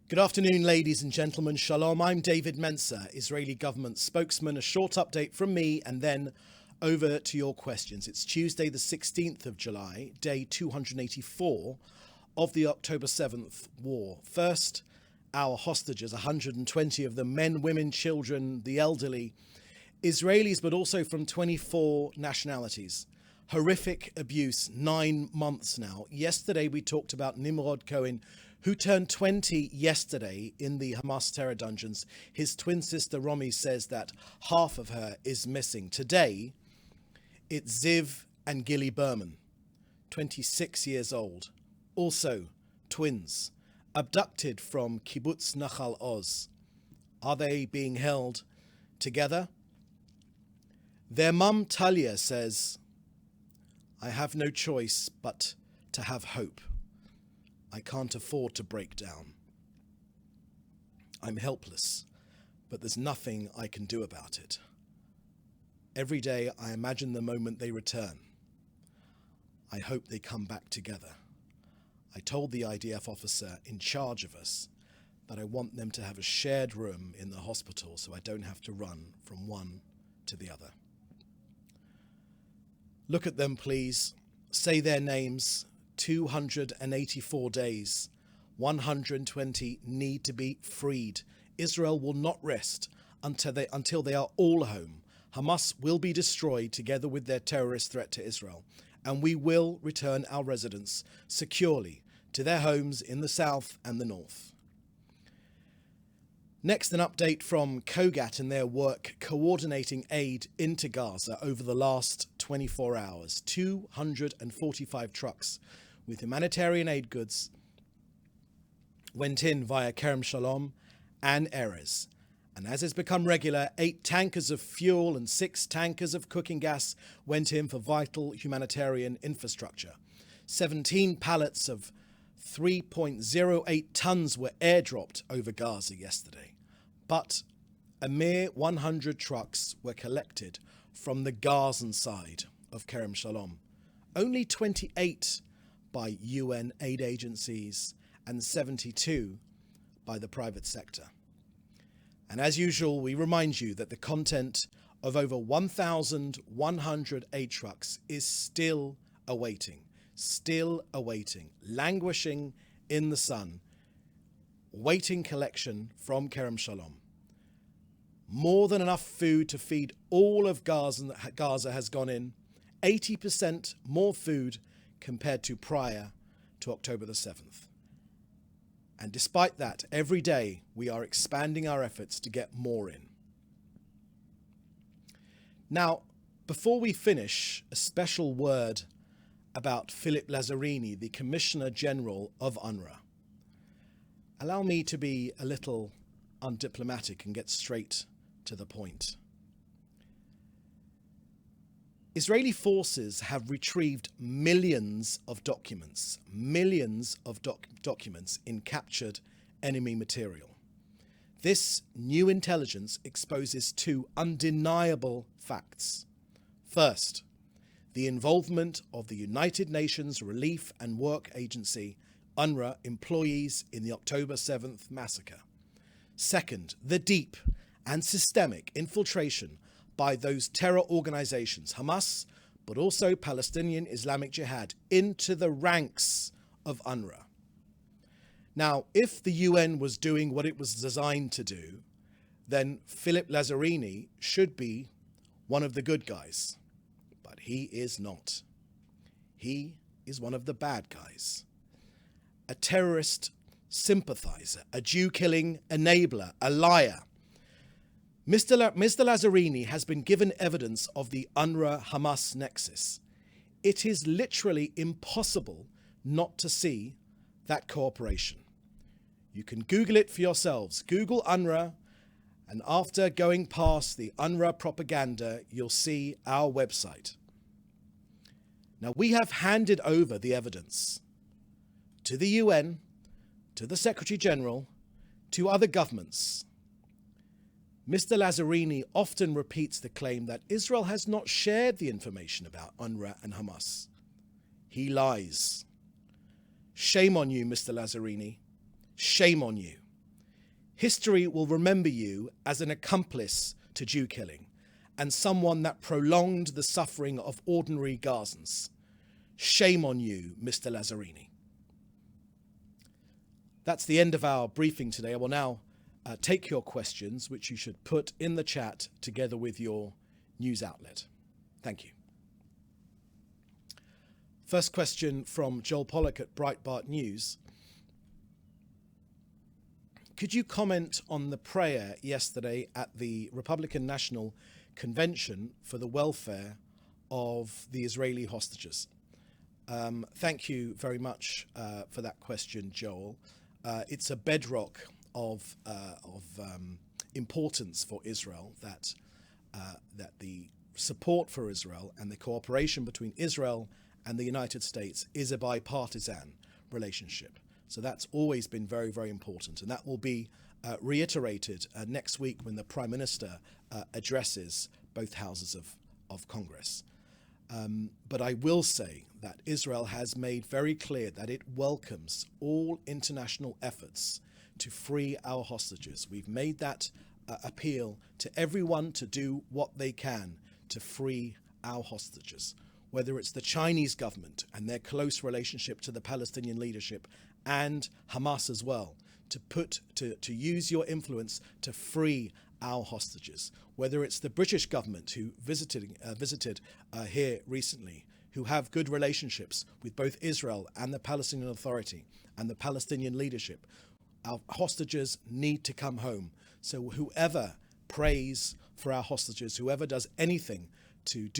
Good afternoon, ladies and gentlemen. Shalom. I'm David Mensa, Israeli government spokesman. A short update from me and then over to your questions. It's Tuesday, the 16th of July, day 284 of the October 7th war. First, our hostages, 120 of them, men, women, children, the elderly, Israelis, but also from 24 nationalities. Horrific abuse, 9 months now. Yesterday, we talked about Nimrod Cohen, who turned 20 yesterday in the Hamas terror dungeons. His twin sister Romy says that half of her is missing. Today, it's Ziv and Gilly Berman, 26 years old, also twins, abducted from Kibbutz Nachal Oz. Are they being held together? Their mum Talia says, "I have no choice but to have hope. I can't afford to break down. I'm helpless, but there's nothing I can do about it. Every day I imagine the moment they return. I hope they come back together. I told the IDF officer in charge of us that I want them to have a shared room in the hospital so I don't have to run from one to the other." Look at them, please. Say their names. 284 days. 120 need to be freed. Israel will not rest until they are all home. Hamas will be destroyed together with their terrorist threat to Israel, and we will return our residents securely to their homes in the south and the north. Next, an update from COGAT and their work coordinating aid into Gaza over the last 24 hours. 245 trucks with humanitarian aid goods went in via Kerem Shalom and Erez. And as has become regular, 8 tankers of fuel and 6 tankers of cooking gas went in for vital humanitarian infrastructure. 17 pallets of 3.08 tons were airdropped over Gaza yesterday. But a mere 100 trucks were collected from the Gazan side of Kerem Shalom. Only 28 by UN aid agencies and 72 by the private sector. And as usual, we remind you that the content of over 1,100 aid trucks is still awaiting, languishing in the sun, waiting collection from Kerem Shalom. More than enough food to feed all of Gaza has gone in, 80% more food compared to prior to October the 7th. And despite that, every day we are expanding our efforts to get more in. Now, before we finish, a special word about Philip Lazzarini, the Commissioner General of UNRWA. Allow me to be a little undiplomatic and get straight to the point. Israeli forces have retrieved millions of documents in captured enemy material. This new intelligence exposes 2 undeniable facts. First, the involvement of the United Nations Relief and Work Agency, UNRWA, employees in the October 7th massacre. Second, the deep and systemic infiltration by those terror organizations, Hamas, but also Palestinian Islamic Jihad, into the ranks of UNRWA. Now, if the UN was doing what it was designed to do, then Philip Lazzarini should be one of the good guys. But he is not. He is one of the bad guys. A terrorist sympathizer, a Jew-killing enabler, a liar. Mr. Lazzarini has been given evidence of the UNRWA-Hamas nexus. It is literally impossible not to see that cooperation. You can Google it for yourselves. Google UNRWA, and after going past the UNRWA propaganda, you'll see our website. Now, we have handed over the evidence to the UN, to the Secretary General, to other governments. Mr. Lazzarini often repeats the claim that Israel has not shared the information about UNRWA and Hamas. He lies. Shame on you, Mr. Lazzarini. Shame on you. History will remember you as an accomplice to Jew killing and someone that prolonged the suffering of ordinary Gazans. Shame on you, Mr. Lazzarini. That's the end of our briefing today. I will now take your questions, which you should put in the chat together with your news outlet. Thank you. First question from Joel Pollack at Breitbart News. Could you comment on the prayer yesterday at the Republican National Convention for the welfare of the Israeli hostages? Thank you very much for that question, Joel. It's a bedrock of importance for Israel that the support for Israel and the cooperation between Israel and the United States is a bipartisan relationship. So that's always been very, very important. And that will be reiterated next week when the Prime Minister addresses both houses of Congress. But I will say that Israel has made very clear that it welcomes all international efforts to free our hostages. We've made that appeal to everyone to do what they can to free our hostages, whether it's the Chinese government and their close relationship to the Palestinian leadership and Hamas as well, to use your influence to free our hostages, whether it's the British government who visited here recently, who have good relationships with both Israel and the Palestinian Authority and the Palestinian leadership. Our hostages need to come home. So whoever prays for our hostages, whoever does anything to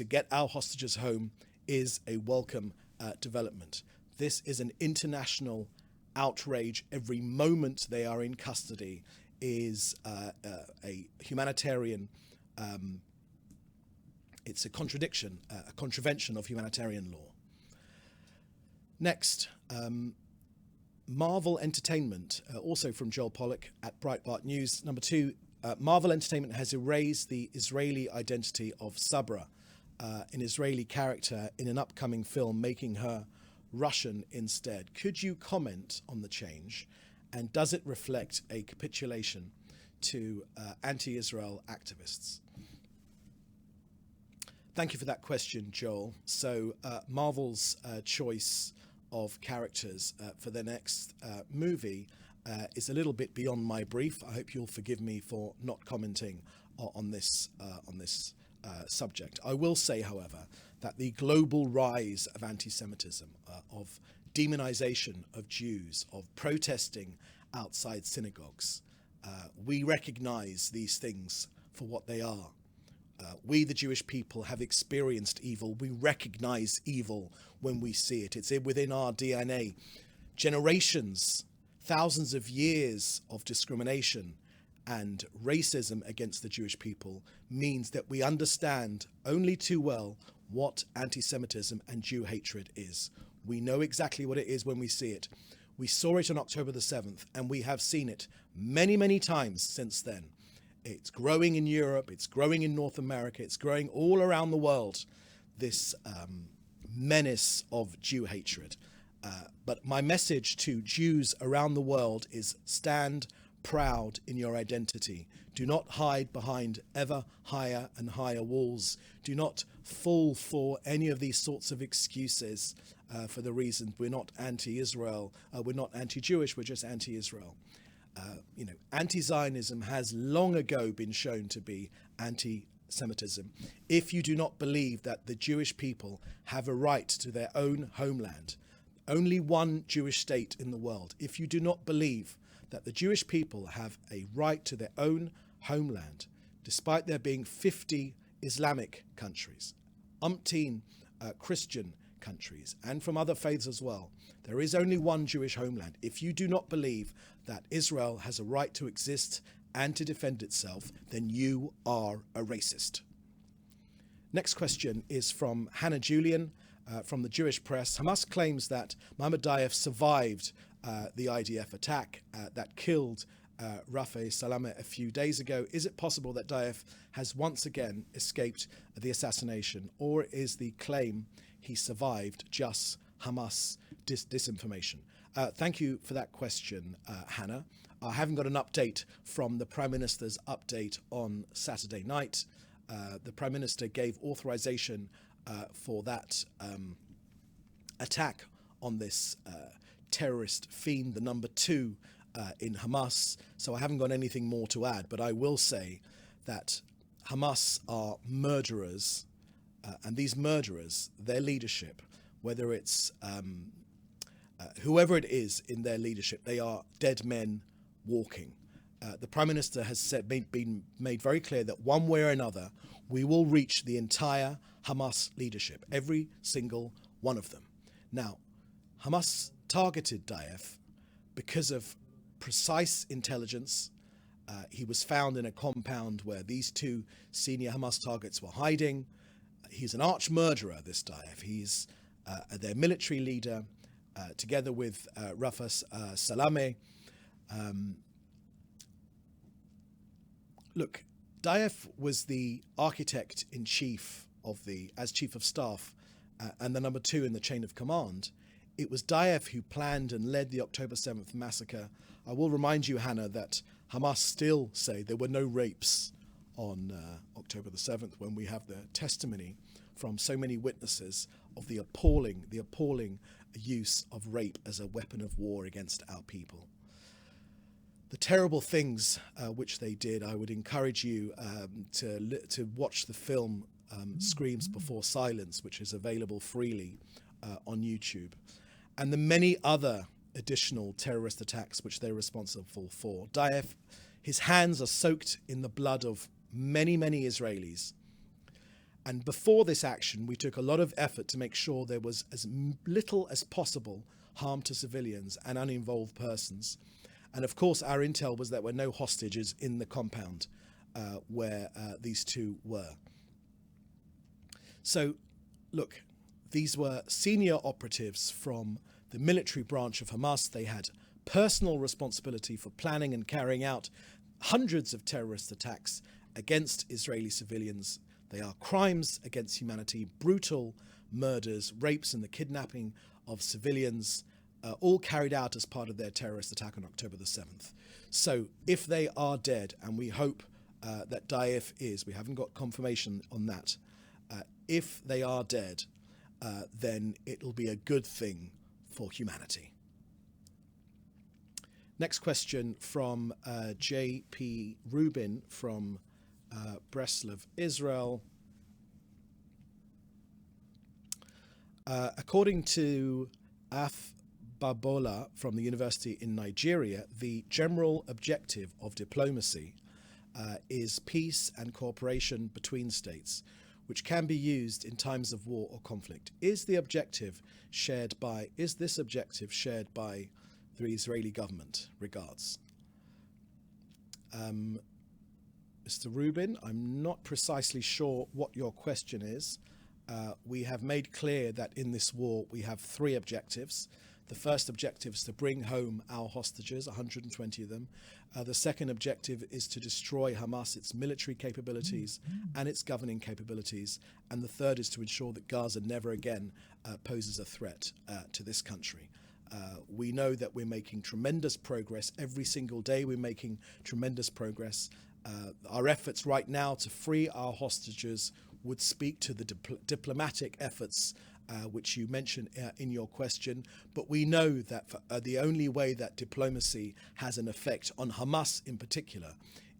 get our hostages home is a welcome development. This is an international outrage. Every moment they are in custody is a humanitarian, it's a contravention of humanitarian law. Next, Marvel Entertainment, also from Joel Pollack at Breitbart News. Number 2, Marvel Entertainment has erased the Israeli identity of Sabra, an Israeli character in an upcoming film, making her Russian instead. Could you comment on the change, and does it reflect a capitulation to anti-Israel activists? Thank you for that question, Joel. So Marvel's choice of characters for their next movie is a little bit beyond my brief. I hope you'll forgive me for not commenting on this subject. I will say, however, that the global rise of anti-Semitism, of demonization of Jews, of protesting outside synagogues, we recognize these things for what they are. We, the Jewish people, have experienced evil. We recognize evil when we see it. It's within our DNA. Generations, thousands of years of discrimination and racism against the Jewish people means that we understand only too well what anti-Semitism and Jew hatred is. We know exactly what it is when we see it. We saw it on October the 7th, and we have seen it many, many times since then. It's growing in Europe, it's growing in North America, it's growing all around the world, this menace of Jew hatred. But my message to Jews around the world is stand proud in your identity. Do not hide behind ever higher and higher walls. Do not fall for any of these sorts of excuses for the reason we're not anti-Israel, we're not anti-Jewish, we're just anti-Israel. Anti-Zionism has long ago been shown to be anti-Semitism. If you do not believe that the Jewish people have a right to their own homeland, only one Jewish state in the world, if you do not believe that the Jewish people have a right to their own homeland, despite there being 50 Islamic countries, umpteen Christian countries, and from other faiths as well, there is only one Jewish homeland. If you do not believe that Israel has a right to exist and to defend itself, then you are a racist. Next question is from Hannah Julian from the Jewish Press. Hamas claims that Mohammed Daif survived the IDF attack that killed Rafi Salameh a few days ago. Is it possible that Daif has once again escaped the assassination, or is the claim he survived just Hamas disinformation. Thank you for that question, Hannah. I haven't got an update from the Prime Minister's update on Saturday night. The Prime Minister gave authorization for that attack on this terrorist fiend, the number 2 in Hamas. So I haven't got anything more to add, but I will say that Hamas are murderers, and these murderers, their leadership, whether it's whoever it is in their leadership, they are dead men walking. The Prime Minister has been made very clear that one way or another, we will reach the entire Hamas leadership, every single one of them. Now, Hamas targeted Daesh because of precise intelligence. He was found in a compound where these 2 senior Hamas targets were hiding. He's an arch murderer, this Daesh. He's their military leader, together with Rafah Salameh. Look, Daesh was the architect in chief as chief of staff and the number 2 in the chain of command. It was Daesh who planned and led the October 7th massacre. I will remind you, Hannah, that Hamas still say there were no rapes on October the 7th, when we have the testimony from so many witnesses of the appalling use of rape as a weapon of war against our people. The terrible things which they did, I would encourage you to watch the film Screams Before Silence, which is available freely on YouTube, and the many other additional terrorist attacks which they're responsible for. Daesh, his hands are soaked in the blood of many, many Israelis. And before this action, we took a lot of effort to make sure there was as little as possible harm to civilians and uninvolved persons. And of course, our intel was that there were no hostages in the compound where these 2 were. So, look, these were senior operatives from the military branch of Hamas. They had personal responsibility for planning and carrying out hundreds of terrorist attacks against Israeli civilians. They are crimes against humanity, brutal murders, rapes, and the kidnapping of civilians, all carried out as part of their terrorist attack on October the 7th. So if they are dead, and we hope that Daesh is, we haven't got confirmation on that, if they are dead, then it'll be a good thing for humanity. Next question from J.P. Rubin from Breslov, Israel. According to Af Babola from the university in Nigeria, the general objective of diplomacy is peace and cooperation between states, which can be used in times of war or conflict. Is this objective shared by the Israeli government? Regards. Mr. Rubin, I'm not precisely sure what your question is. We have made clear that in this war we have 3 objectives. The first objective is to bring home our hostages, 120 of them. The second objective is to destroy Hamas, its military capabilities and its governing capabilities. And the third is to ensure that Gaza never again poses a threat to this country. We know that we're making tremendous progress. Every single day we're making tremendous progress. Our efforts right now to free our hostages would speak to the diplomatic efforts which you mentioned in your question. But we know that the only way that diplomacy has an effect on Hamas in particular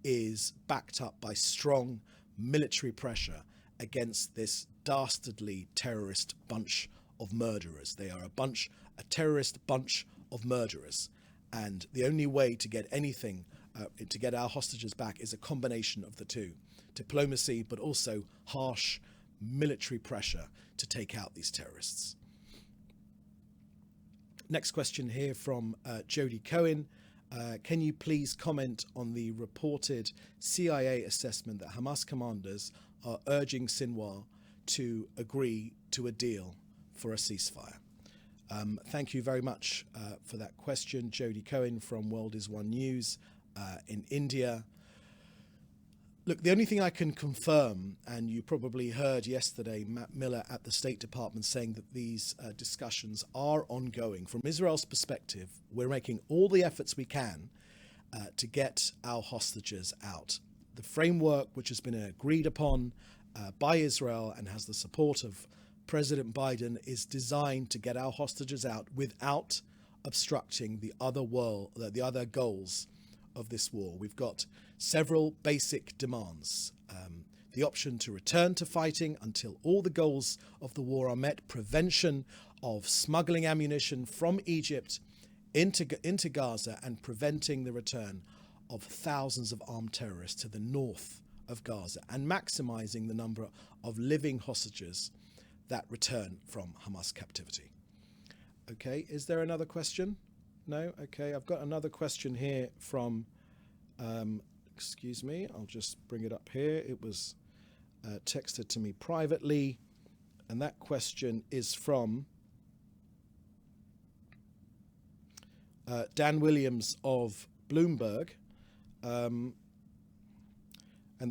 is backed up by strong military pressure against this dastardly terrorist bunch of murderers. They are a terrorist bunch of murderers. And the only way to get anything, to get our hostages back, is a combination of the two. Diplomacy, but also harsh military pressure to take out these terrorists. Next question here from Jody Cohen. Can you please comment on the reported CIA assessment that Hamas commanders are urging Sinwar to agree to a deal for a ceasefire? Thank you very much for that question, Jody Cohen from World is One News in India. Look, the only thing I can confirm, and you probably heard yesterday Matt Miller at the State Department saying that these discussions are ongoing. From Israel's perspective, we're making all the efforts we can to get our hostages out. The framework, which has been agreed upon by Israel and has the support of President Biden, is designed to get our hostages out without obstructing the other goals of this war. We've got several basic demands. The option to return to fighting until all the goals of the war are met, prevention of smuggling ammunition from Egypt into Gaza, and preventing the return of thousands of armed terrorists to the north of Gaza, and maximizing the number of living hostages that return from Hamas captivity. Okay, is there another question? No? Okay, I've got another question here from, excuse me, I'll just bring it up here. It was texted to me privately, and that question is from Dan Williams of Bloomberg. And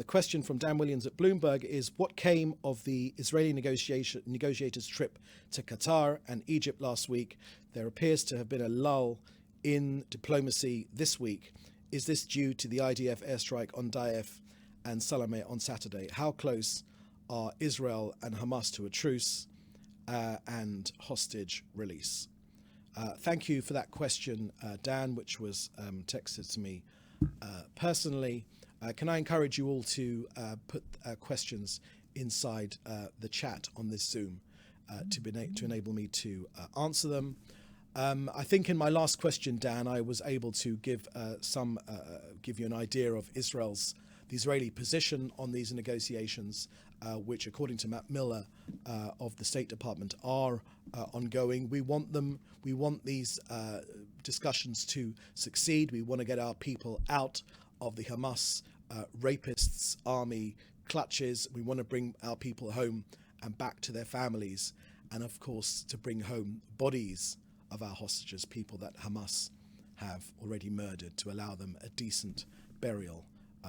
the question from Dan Williams at Bloomberg is, what came of the Israeli negotiators' trip to Qatar and Egypt last week? There appears to have been a lull in diplomacy this week. Is this due to the IDF airstrike on Daif and Salameh on Saturday? How close are Israel and Hamas to a truce and hostage release? Thank you for that question, Dan, which was texted to me personally. Can I encourage you all to put questions inside the chat on this Zoom to enable me to answer them? I think in my last question, Dan, I was able to give you an idea of the Israeli position on these negotiations, which, according to Matt Miller of the State Department, are ongoing. We want them. We want these discussions to succeed. We want to get our people out of the Hamas rapists' army clutches. We want to bring our people home and back to their families, and of course to bring home bodies of our hostages, people that Hamas have already murdered, to allow them a decent burial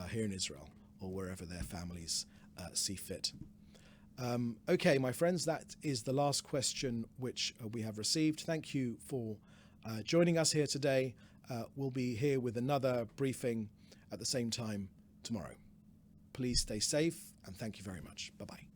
here in Israel or wherever their families see fit. Okay, my friends, that is the last question which we have received. Thank you for joining us here today. We'll be here with another briefing at the same time tomorrow. Please stay safe, and thank you very much. Bye-bye.